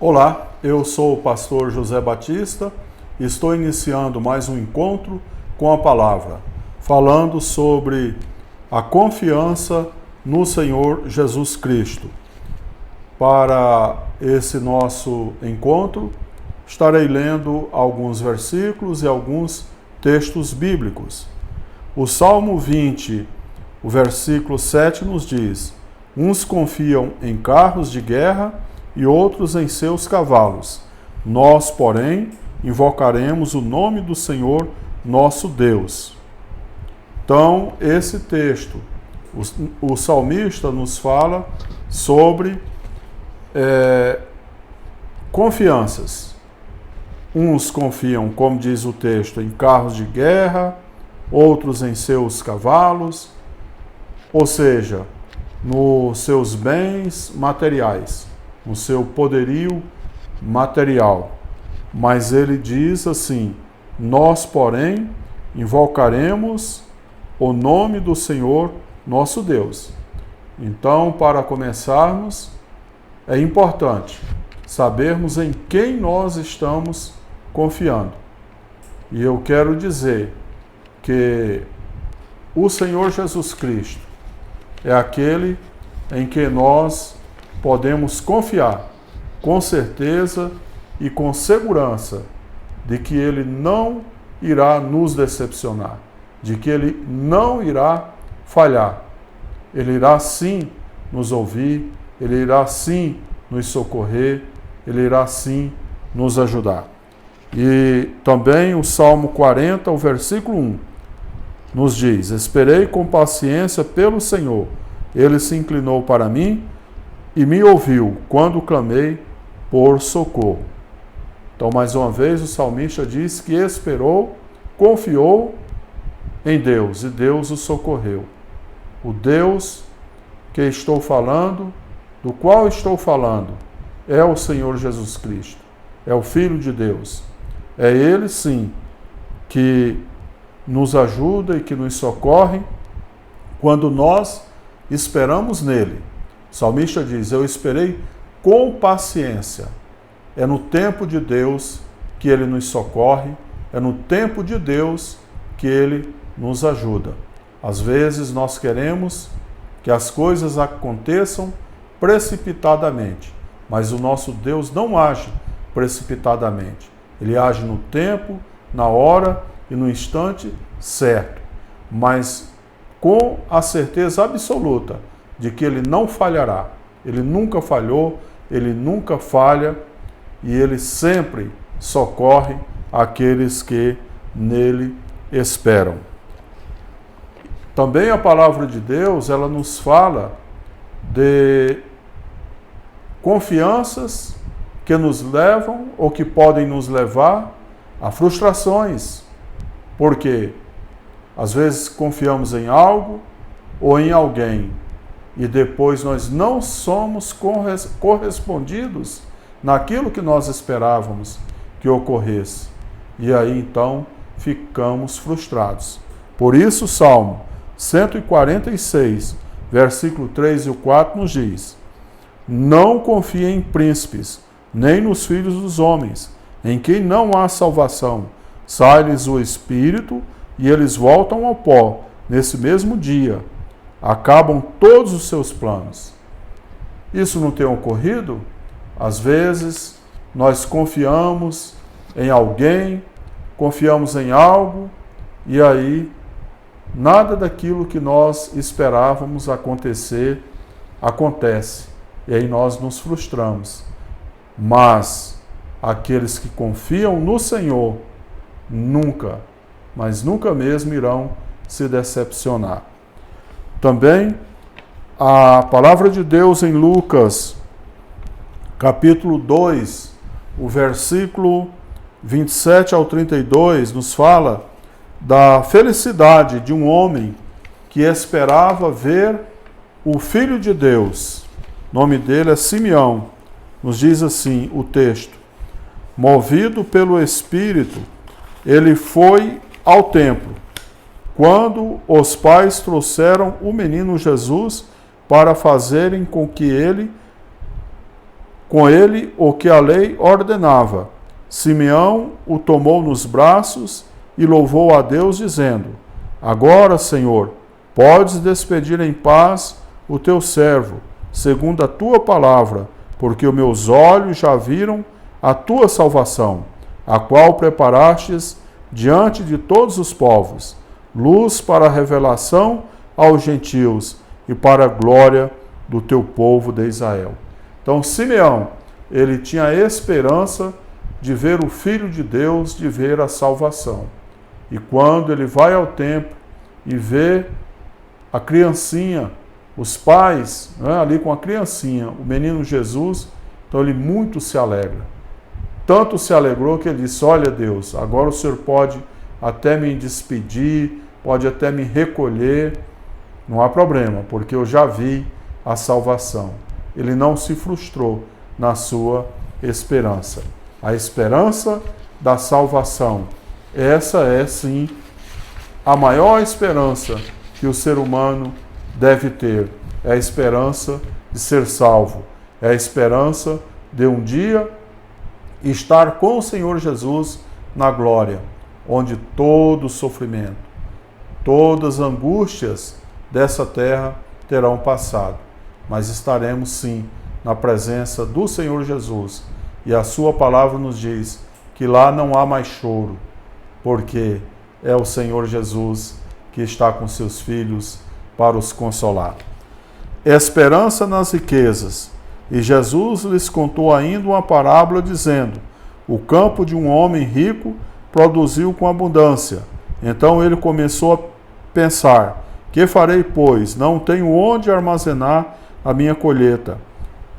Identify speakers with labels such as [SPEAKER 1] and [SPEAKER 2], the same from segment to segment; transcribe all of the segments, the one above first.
[SPEAKER 1] Olá, eu sou o pastor José Batista e estou iniciando mais um encontro com a palavra, falando sobre a confiança no Senhor Jesus Cristo. Para esse nosso encontro, estarei lendo alguns versículos e alguns textos bíblicos. O Salmo 20, o versículo 7 nos diz: uns confiam em carros de guerra e outros em seus cavalos. Nós, porém, invocaremos o nome do Senhor, nosso Deus. Então, esse texto, o salmista nos fala sobre confianças. Uns confiam, como diz o texto, em carros de guerra, outros em seus cavalos, ou seja, nos seus bens materiais, no seu poderio material. Mas ele diz assim: nós, porém, invocaremos o nome do Senhor, nosso Deus. Então, para começarmos, é importante sabermos em quem nós estamos confiando. E eu quero dizer que o Senhor Jesus Cristo é aquele em que nós podemos confiar com certeza e com segurança de que Ele não irá nos decepcionar, de que Ele não irá falhar. Ele irá sim nos ouvir, Ele irá sim nos socorrer, Ele irá sim nos ajudar. E também o Salmo 40, o versículo 1, nos diz: esperei com paciência pelo Senhor, Ele se inclinou para mim e me ouviu quando clamei por socorro. Então, mais uma vez, o salmista diz que esperou, confiou em Deus e Deus o socorreu. O Deus que estou falando, do qual estou falando, é o Senhor Jesus Cristo, é o Filho de Deus. É Ele, sim, que nos ajuda e que nos socorre quando nós esperamos nele. O salmista diz: eu esperei com paciência. É no tempo de Deus que Ele nos socorre, é no tempo de Deus que Ele nos ajuda. Às vezes nós queremos que as coisas aconteçam precipitadamente, mas o nosso Deus não age precipitadamente. Ele age no tempo, na hora e no instante certo, mas com a certeza absoluta de que Ele não falhará. Ele nunca falhou, Ele nunca falha e Ele sempre socorre aqueles que nele esperam. Também a palavra de Deus, ela nos fala de confianças que nos levam ou que podem nos levar a frustrações, porque às vezes confiamos em algo ou em alguém e depois nós não somos correspondidos naquilo que nós esperávamos que ocorresse. E aí então ficamos frustrados. Por isso o Salmo 146, versículo 3 e 4 nos diz: não confie em príncipes, nem nos filhos dos homens, em quem não há salvação. Sai-lhes o espírito e eles voltam ao pó nesse mesmo dia. Acabam todos os seus planos. Isso não tem ocorrido? Às vezes, nós confiamos em alguém, confiamos em algo, e aí, nada daquilo que nós esperávamos acontecer, acontece. E aí nós nos frustramos. Mas, aqueles que confiam no Senhor, nunca, mas nunca mesmo irão se decepcionar. Também, a palavra de Deus em Lucas, capítulo 2, o versículo 27 ao 32, nos fala da felicidade de um homem que esperava ver o Filho de Deus. O nome dele é Simeão. Nos diz assim o texto: movido pelo Espírito, ele foi ao templo, quando os pais trouxeram o menino Jesus para fazerem com que ele com ele o que a lei ordenava. Simeão o tomou nos braços e louvou a Deus, dizendo: Agora, Senhor, podes despedir em paz o teu servo, segundo a tua palavra, porque os meus olhos já viram a tua salvação, a qual preparastes diante de todos os povos, luz para a revelação aos gentios e para a glória do teu povo de Israel. Então, Simeão, ele tinha a esperança de ver o Filho de Deus, de ver a salvação. E quando ele vai ao templo e vê a criancinha, os pais, ali com a criancinha, o menino Jesus, então ele muito se alegra. Tanto se alegrou que ele disse: Olha, Deus, agora o Senhor pode até me despedir, pode até me recolher, não há problema, porque eu já vi a salvação. Ele não se frustrou na sua esperança. A esperança da salvação. Essa é, sim, a maior esperança que o ser humano deve ter. É a esperança de ser salvo. É a esperança de um dia estar com o Senhor Jesus na glória, onde todo sofrimento, todas as angústias dessa terra terão passado. Mas estaremos, sim, na presença do Senhor Jesus. E a sua palavra nos diz que lá não há mais choro, porque é o Senhor Jesus que está com seus filhos para os consolar. Esperança nas riquezas. E Jesus lhes contou ainda uma parábola, dizendo: O campo de um homem rico produziu com abundância. Então ele começou a pensar: Que farei, pois? Não tenho onde armazenar a minha colheita.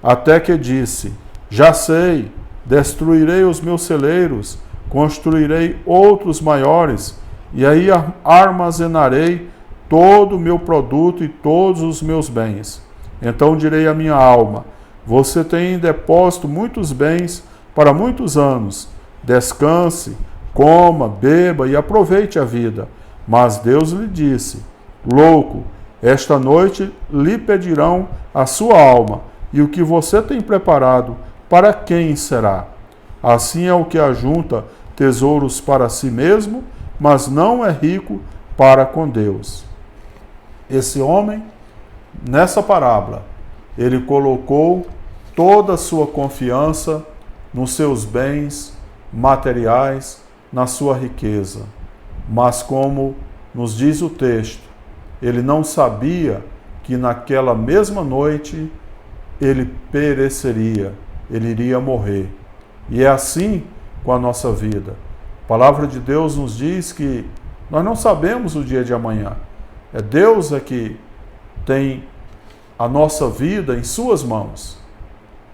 [SPEAKER 1] Até que disse: Já sei, destruirei os meus celeiros, construirei outros maiores, e aí armazenarei todo o meu produto e todos os meus bens. Então direi à minha alma: Você tem em depósito muitos bens para muitos anos. Descanse, coma, beba e aproveite a vida. Mas Deus lhe disse: Louco, esta noite lhe pedirão a sua alma, e o que você tem preparado, para quem será? Assim é o que ajunta tesouros para si mesmo, mas não é rico para com Deus. Esse homem, nessa parábola, ele colocou toda a sua confiança nos seus bens materiais, na sua riqueza. Mas como nos diz o texto, ele não sabia que naquela mesma noite ele pereceria, ele iria morrer. E é assim com a nossa vida. A palavra de Deus nos diz que nós não sabemos o dia de amanhã. É Deus que tem a nossa vida em suas mãos.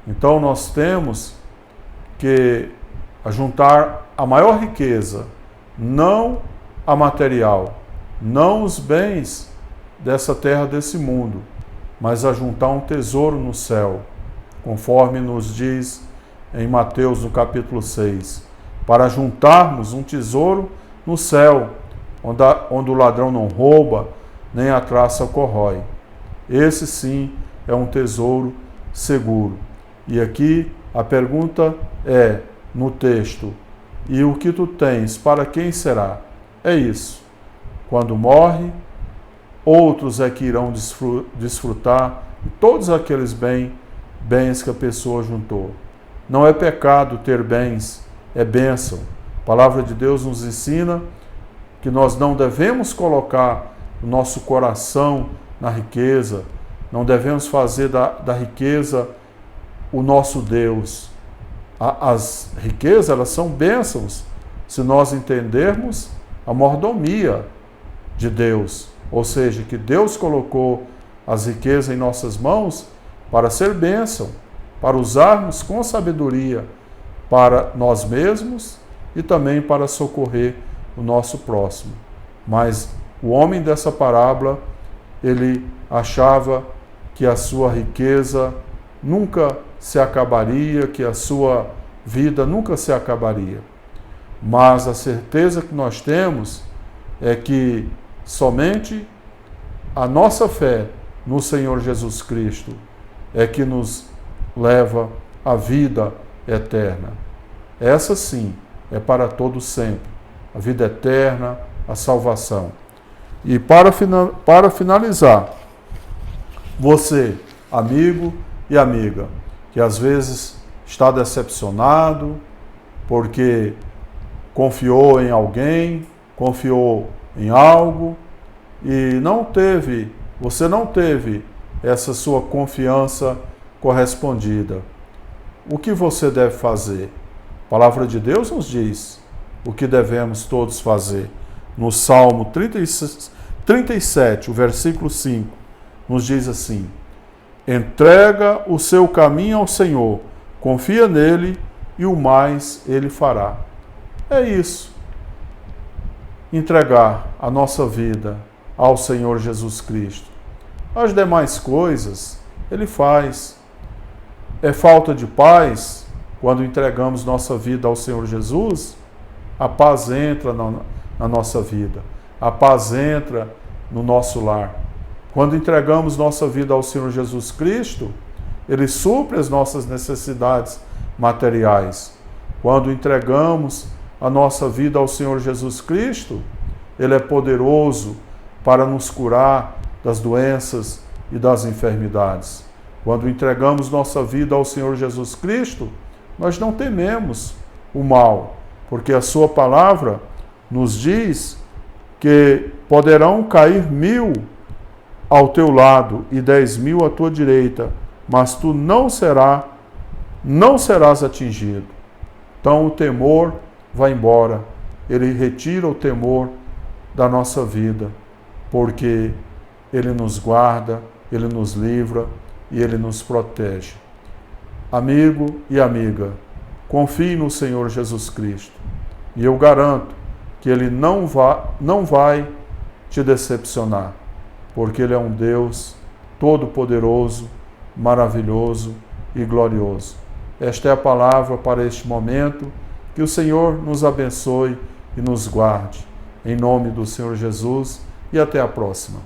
[SPEAKER 1] Então nós temos que ajuntar a maior riqueza, não a material, não os bens dessa terra, desse mundo, mas ajuntar um tesouro no céu, conforme nos diz em Mateus, no capítulo 6, para juntarmos um tesouro no céu, onde o ladrão não rouba, nem a traça corrói. Esse sim é um tesouro seguro. E aqui a pergunta é, no texto: e o que tu tens, para quem será? É isso. Quando morre, outros é que irão desfrutar de todos aqueles bens que a pessoa juntou. Não é pecado ter bens, é bênção. A palavra de Deus nos ensina que nós não devemos colocar o nosso coração na riqueza, não devemos fazer da riqueza o nosso Deus. As riquezas, elas são bênçãos, se nós entendermos a mordomia de Deus. Ou seja, que Deus colocou as riquezas em nossas mãos para ser bênção, para usarmos com sabedoria para nós mesmos e também para socorrer o nosso próximo. Mas o homem dessa parábola, ele achava que a sua riqueza nunca se acabaria, que a sua vida nunca se acabaria. Mas a certeza que nós temos é que somente a nossa fé no Senhor Jesus Cristo é que nos leva a vida eterna. Essa sim é para todo sempre, a vida eterna, a salvação. E para finalizar, você, amigo e amiga, que às vezes está decepcionado porque confiou em alguém, confiou em algo e você não teve essa sua confiança correspondida. O que você deve fazer? A palavra de Deus nos diz o que devemos todos fazer. No Salmo 37, o versículo 5, nos diz assim: entrega o seu caminho ao Senhor, confia nele e o mais ele fará. É isso. Entregar a nossa vida ao Senhor Jesus Cristo. As demais coisas ele faz. É falta de paz quando entregamos nossa vida ao Senhor Jesus? A paz entra na nossa vida. A paz entra no nosso lar. Quando entregamos nossa vida ao Senhor Jesus Cristo, Ele supre as nossas necessidades materiais. Quando entregamos a nossa vida ao Senhor Jesus Cristo, Ele é poderoso para nos curar das doenças e das enfermidades. Quando entregamos nossa vida ao Senhor Jesus Cristo, nós não tememos o mal, porque a sua palavra nos diz que poderão cair 1000 ao teu lado e 10.000 à tua direita, mas tu não serás atingido. Então o temor vai embora. Ele retira o temor da nossa vida, porque Ele nos guarda, Ele nos livra e Ele nos protege. Amigo e amiga, confie no Senhor Jesus Cristo e eu garanto que Ele não vai te decepcionar, porque Ele é um Deus todo-poderoso, maravilhoso e glorioso. Esta é a palavra para este momento. Que o Senhor nos abençoe e nos guarde. Em nome do Senhor Jesus e até a próxima.